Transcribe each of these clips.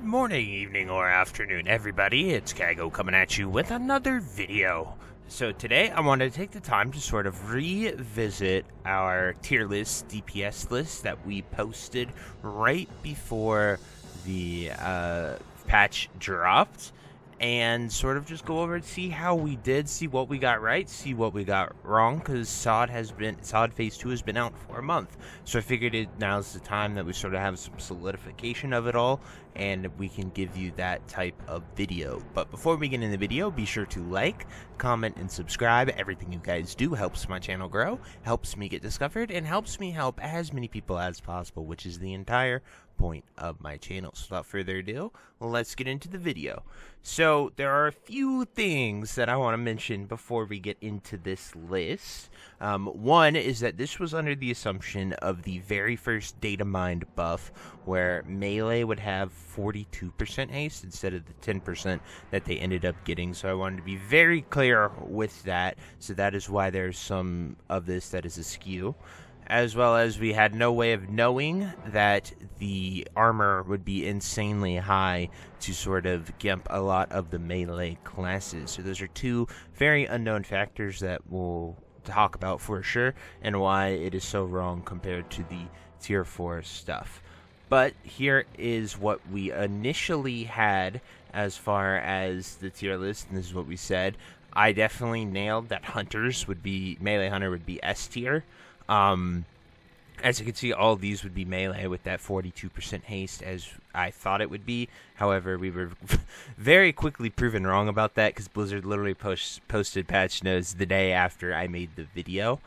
morning, evening, or afternoon, everybody. It's Kaghoe coming at you with another video. So today I wanted to take the time to sort of revisit our tier list, DPS list that we posted right before the patch dropped, and sort of just go over and see how we did, see what we got right, see what we got wrong, because SoD Phase 2 has been out for a month. So I figured now's the time that we sort of have some solidification of it all, and we can give you that type of video. But before we get in the video, be sure to like, comment, and subscribe. Everything you guys do helps my channel grow, helps me get discovered, and helps me help as many people as possible, which is the entire point of my channel. So without further ado, let's get into the video. So there are a few things that I want to mention before we get into this list. One is that this was under the assumption of the very first data mined buff, where melee would have 42% haste instead of the 10% that they ended up getting. So I wanted to be very clear with that. So that is why there's some of this that is askew. As well as we had no way of knowing that the armor would be insanely high to sort of gimp a lot of the melee classes. So those are two very unknown factors that we'll talk about for sure, and why it is so wrong compared to the tier 4 stuff. But here is what we initially had as far as the tier list, and this is what we said. I definitely nailed that melee hunter would be S tier. As you can see, all these would be melee with that 42% haste, as I thought it would be. However, we were very quickly proven wrong about that, because Blizzard literally posted patch notes the day after I made the video.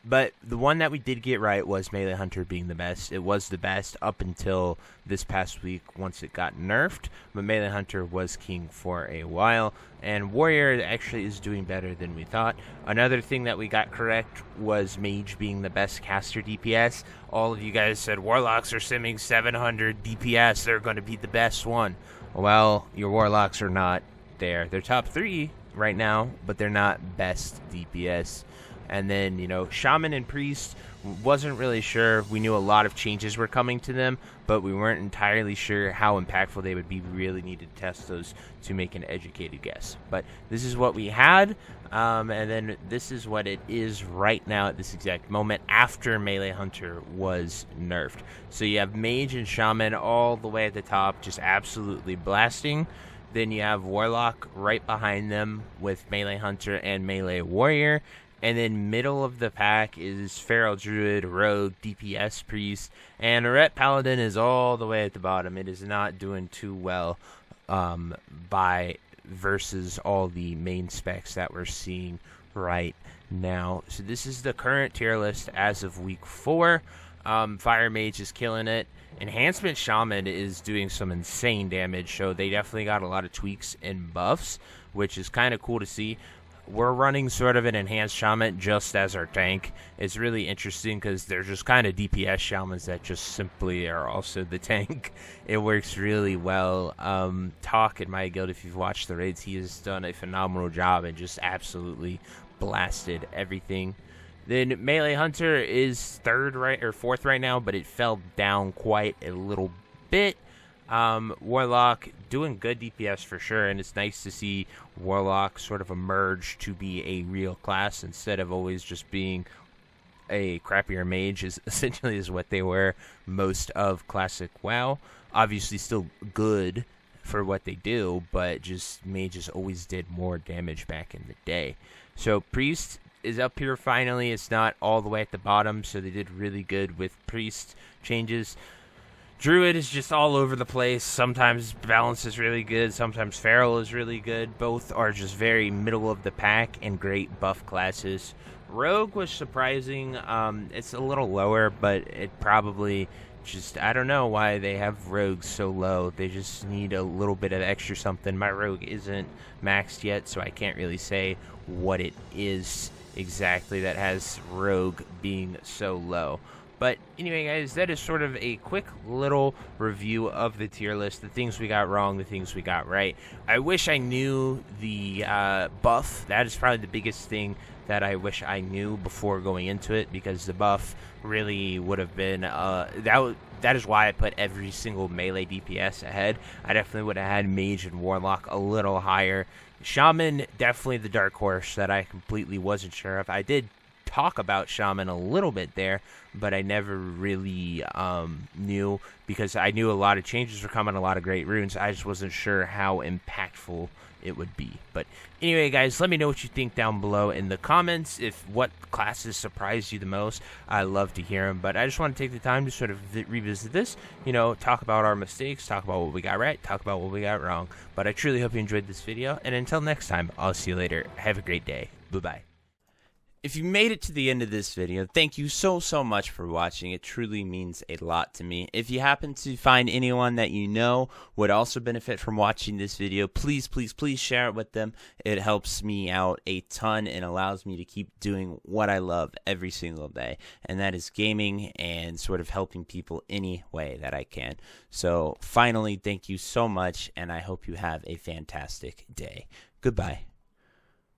But the one that we did get right was Melee Hunter being the best. It was the best up until this past week once it got nerfed, but Melee Hunter was king for a while, and Warrior actually is doing better than we thought. Another thing that we got correct was Mage being the best caster DPS. All of you guys said Warlocks are simming 700 DPS, they're going to be the best one. Well, your Warlocks are not there. They're top 3 right now, but they're not best DPS. And then, Shaman and Priest, wasn't really sure. We knew a lot of changes were coming to them, but we weren't entirely sure how impactful they would be. We really needed to test those to make an educated guess. But this is what we had, and then this is what it is right now at this exact moment after Melee Hunter was nerfed. So you have Mage and Shaman all the way at the top, just absolutely blasting. Then you have Warlock right behind them with Melee Hunter and Melee Warrior. And then middle of the pack is Feral Druid, Rogue, DPS Priest, and Ret Paladin is all the way at the bottom. It is not doing too well versus all the main specs that we're seeing right now. So this is the current tier list as of week 4. Fire Mage is killing it. Enhancement Shaman is doing some insane damage, so they definitely got a lot of tweaks and buffs, which is kind of cool to see. We're running sort of an enhanced shaman just as our tank. It's really interesting because they're just kind of DPS shamans that just simply are also the tank. It works really well. Talk in my guild, if you've watched the raids, he has done a phenomenal job and just absolutely blasted everything. Then Melee Hunter is 4th right now, but it fell down quite a little bit. Warlock doing good DPS for sure, and it's nice to see Warlock sort of emerge to be a real class instead of always just being a crappier mage, is essentially what they were most of classic WoW. Obviously still good for what they do, but just mages always did more damage back in the day. So Priest is up here finally. It's not all the way at the bottom, so they did really good with Priest changes. Druid is just all over the place. Sometimes Balance is really good. Sometimes Feral is really good. Both are just very middle of the pack and great buff classes. Rogue was surprising. It's a little lower, but it probably just... I don't know why they have Rogue so low. They just need a little bit of extra something. My Rogue isn't maxed yet, so I can't really say what it is exactly that has Rogue being so low. But anyway, guys, that is sort of a quick little review of the tier list, the things we got wrong, the things we got right. I wish I knew the buff. That is probably the biggest thing that I wish I knew before going into it, because the buff really would have been that is why I put every single melee DPS ahead. I definitely would have had Mage and Warlock a little higher. Shaman, definitely the dark horse that I completely wasn't sure of. I did talk about Shaman a little bit there, but I never really knew, because I knew a lot of changes were coming, a lot of great runes. I just wasn't sure how impactful it would be. But anyway, guys, let me know what you think down below in the comments. If what classes surprised you the most, I love to hear them. But I just want to take the time to sort of revisit this, talk about our mistakes, talk about what we got right, talk about what we got wrong. But I truly hope you enjoyed this video, and until next time, I'll see you later. Have a great day. Bye-bye. If you made it to the end of this video, thank you so much for watching. It truly means a lot to me. If you happen to find anyone that you know would also benefit from watching this video, please share it with them. It helps me out a ton and allows me to keep doing what I love every single day, and that is gaming and sort of helping people any way that I can. So finally, thank you so much, and I hope you have a fantastic day. Goodbye.